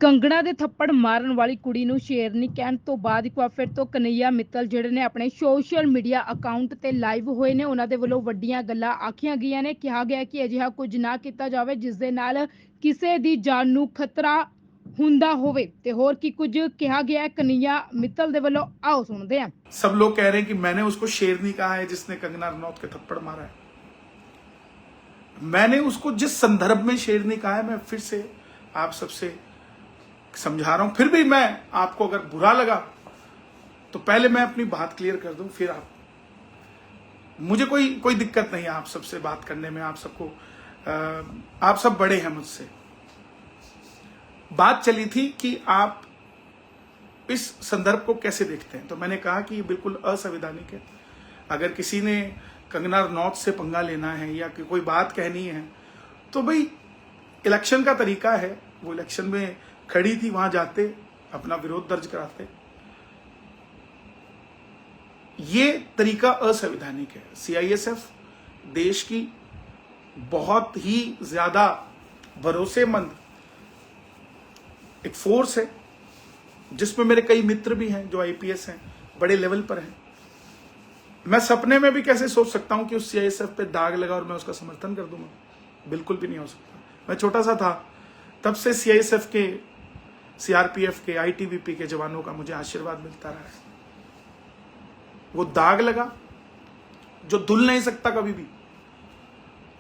ਕੰਗਣਾ ਦੇ ਥੱਪੜ ਮਾਰਨ ਵਾਲੀ ਕੁੜੀ ਨੂੰ ਸ਼ੇਰਨੀ ਕਹਿਣ ਤੋਂ ਬਾਅਦ ਇੱਕ ਵਾਰ ਫਿਰ ਤੋਂ ਕਨਈਆ ਮਿੱਤਲ ਜਿਹੜੇ ਨੇ ਆਪਣੇ ਸੋਸ਼ਲ ਮੀਡੀਆ ਅਕਾਊਂਟ ਤੇ ਲਾਈਵ ਹੋਏ ਨੇ। ਉਹਨਾਂ ਦੇ ਵੱਲੋਂ ਵੱਡੀਆਂ ਗੱਲਾਂ ਆਖੀਆਂ ਗਈਆਂ ਨੇ। ਕਿਹਾ ਗਿਆ ਕਿ ਅਜਿਹਾ ਕੁਝ ਨਾ ਕੀਤਾ ਜਾਵੇ ਜਿਸ ਦੇ ਨਾਲ ਕਿਸੇ ਦੀ ਜਾਨ ਨੂੰ ਖਤਰਾ ਹੁੰਦਾ ਹੋਵੇ ਤੇ ਹੋਰ ਕੀ ਕੁਝ ਕਿਹਾ ਗਿਆ ਹੈ ਕਨਈਆ ਮਿੱਤਲ ਦੇ ਵੱਲੋਂ। आओ सुनते हैं। सब लोग कह रहे हैं कि मैंने उसको शेरनी कहा है जिसने कंगना रनौत के थप्पड़ मारा है। मैंने उसको जिस संदर्भ में शेरनी कहा है मैं फिर से आप सबसे समझा रहा हूं। फिर भी मैं आपको अगर बुरा लगा तो पहले मैं अपनी बात क्लियर कर दूं, फिर मुझे कोई दिक्कत नहीं है आप सबसे बात करने में। आप सबको आप सब बड़े हैं मुझसे। बात चली थी कि आप इस संदर्भ को कैसे देखते हैं, तो मैंने कहा कि ये बिल्कुल असंवैधानिक है। अगर किसी ने कंगना रनौत से पंगा लेना है या कोई बात कहनी है तो भाई इलेक्शन का तरीका है, वो इलेक्शन में खड़ी थी, वहां जाते अपना विरोध दर्ज कराते। ये तरीका असंवैधानिक है। सीआईएसएफ देश की बहुत ही ज्यादा भरोसेमंद एक फोर्स है जिसमें मेरे कई मित्र भी हैं जो आईपीएस हैं, बड़े लेवल पर हैं। मैं सपने में भी कैसे सोच सकता हूं कि उस सीआईएसएफ पे दाग लगा और मैं उसका समर्थन कर दूंगा? बिल्कुल भी नहीं हो सकता। मैं छोटा सा था तब से सीआईएसएफ के, सीआरपीएफ के, आईटीबीपी के जवानों का मुझे आशीर्वाद मिलता रहा है। वो दाग लगा जो धुल नहीं सकता कभी भी।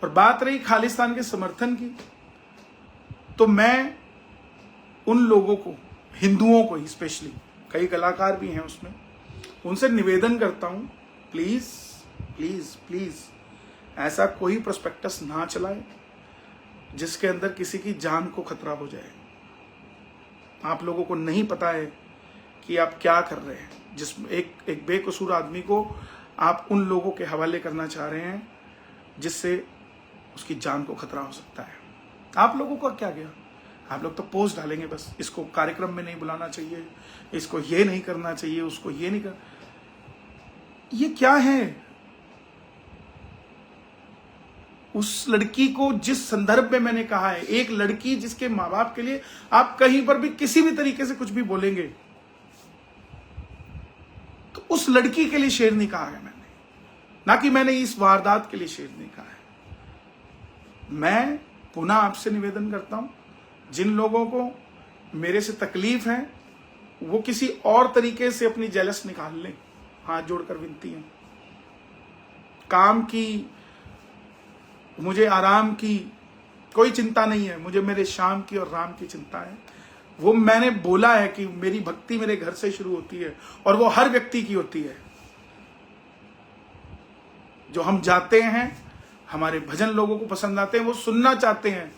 और बात रही खालिस्तान के समर्थन की, तो मैं उन लोगों को, हिंदुओं को ही स्पेशली, कई कलाकार भी हैं उसमें, उनसे निवेदन करता हूं, प्लीज प्लीज प्लीज ऐसा कोई प्रोस्पेक्टस ना चलाए जिसके अंदर किसी की जान को खतरा हो जाए। आप लोगों को नहीं पता है कि आप क्या कर रहे हैं, जिसमें एक बेकसूर आदमी को आप उन लोगों के हवाले करना चाह रहे हैं जिससे उसकी जान को खतरा हो सकता है। आप लोगों का क्या गया? आप लोग तो पोस्ट डालेंगे बस, इसको कार्यक्रम में नहीं बुलाना चाहिए, इसको ये नहीं करना चाहिए, उसको ये नहीं कर। ये क्या है? उस लड़की को जिस संदर्भ में मैंने कहा है, एक लड़की जिसके माँ बाप के लिए आप कहीं पर भी किसी भी तरीके से कुछ भी बोलेंगे तो उस लड़की के लिए शेरनी कहा है मैंने, ना कि मैंने इस वारदात के लिए शेरनी कहा है। मैं पुनः आपसे निवेदन करता हूं, जिन लोगों को मेरे से तकलीफ है वो किसी और तरीके से अपनी जेलस निकाल लें। हाथ जोड़कर विनती है। काम की, मुझे आराम की कोई चिंता नहीं है, मुझे मेरे शाम की और राम की चिंता है। वो मैंने बोला है कि मेरी भक्ति मेरे घर से शुरू होती है और वो हर व्यक्ति की होती है। जो हम जाते हैं, हमारे भजन लोगों को पसंद आते हैं, वो सुनना चाहते हैं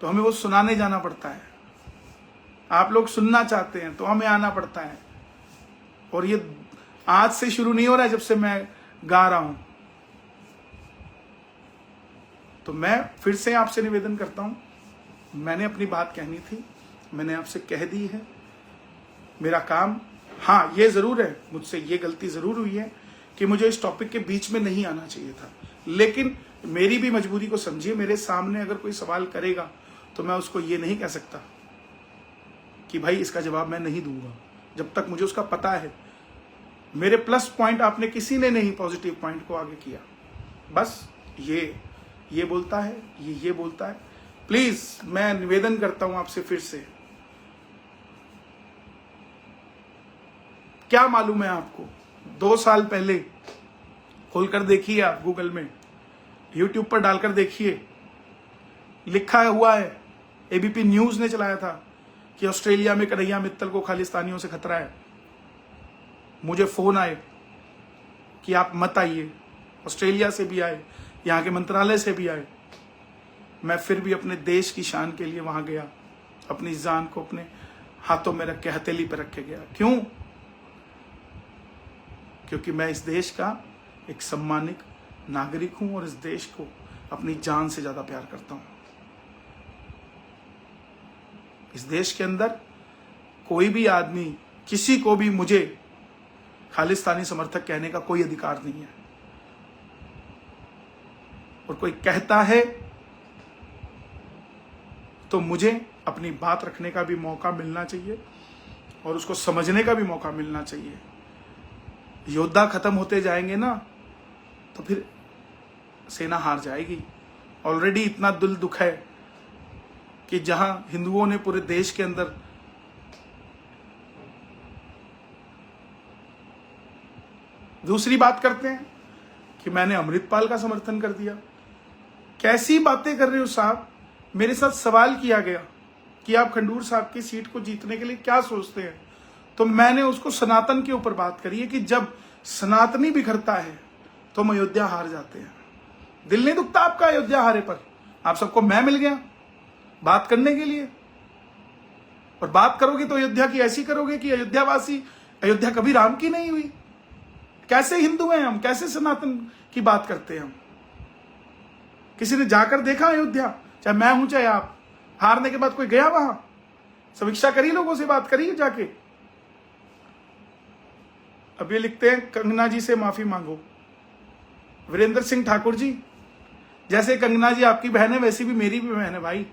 तो हमें वो सुनाने जाना पड़ता है। आप लोग सुनना चाहते हैं तो हमें आना पड़ता है। और ये आज से शुरू नहीं हो रहा है, जब से मैं गा रहा हूं। तो मैं फिर से आपसे निवेदन करता हूं, मैंने अपनी बात कहनी थी, मैंने आपसे कह दी है। मेरा काम, हाँ ये जरूर है, मुझसे ये गलती जरूर हुई है कि मुझे इस टॉपिक के बीच में नहीं आना चाहिए था। लेकिन मेरी भी मजबूरी को समझिए। मेरे सामने अगर कोई सवाल करेगा तो मैं उसको ये नहीं कह सकता कि भाई इसका जवाब मैं नहीं दूंगा जब तक मुझे उसका पता है। मेरे प्लस पॉइंट आपने किसी ने नहीं पॉजिटिव पॉइंट को आगे किया। बस ये बोलता है, ये बोलता है। प्लीज मैं निवेदन करता हूं आपसे फिर से, क्या मालूम है आपको? 2 साल पहले खोलकर देखिए, आप गूगल में, यूट्यूब पर डालकर देखिए, लिखा हुआ है। एबीपी न्यूज ने चलाया था कि ऑस्ट्रेलिया में कन्हैया मित्तल को खालिस्तानियों से खतरा है। मुझे फोन आए कि आप मत आइए। ऑस्ट्रेलिया से भी आए, यहाँ के मंत्रालय से भी आए। मैं फिर भी अपने देश की शान के लिए वहां गया, अपनी जान को अपने हाथों में रख के, हथेली पर रख के गया। क्यों? क्योंकि मैं इस देश का एक सम्मानित नागरिक हूं और इस देश को अपनी जान से ज्यादा प्यार करता हूं। इस देश के अंदर कोई भी आदमी, किसी को भी मुझे खालिस्तानी समर्थक कहने का कोई अधिकार नहीं है। और कोई कहता है तो मुझे अपनी बात रखने का भी मौका मिलना चाहिए और उसको समझने का भी मौका मिलना चाहिए। योद्धा खत्म होते जाएंगे ना तो फिर सेना हार जाएगी। ऑलरेडी इतना दिल दुख है कि जहां हिंदुओं ने पूरे देश के अंदर दूसरी बात करते हैं कि मैंने अमृतपाल का समर्थन कर दिया। कैसी बातें कर रहे हो साहब। मेरे साथ सवाल किया गया कि आप खंडूर साहब की सीट को जीतने के लिए क्या सोचते हैं, तो मैंने उसको सनातन के ऊपर बात करी है कि जब सनातनी बिखरता है तो हम अयोध्या हार जाते हैं। दिल नहीं दुखता आपका अयोध्या हारे पर? आप सबको मैं मिल गया बात करने के लिए, और बात करोगे तो अयोध्या की ऐसी करोगे कि अयोध्यावासी, अयोध्या कभी राम की नहीं हुई। कैसे हिंदू हैं हम, कैसे सनातन की बात करते हैं हम? किसी ने जाकर देखा अयोध्या? चाहे मैं हूं चाहे आप, हारने के बाद कोई गया वहां? समीक्षा करी, लोगों से बात करी जाके। अब ये लिखते हैं कंगना जी से माफी मांगो। वीरेंद्र सिंह ठाकुर जी, जैसे कंगना जी आपकी बहन है वैसी भी मेरी भी बहन है भाई।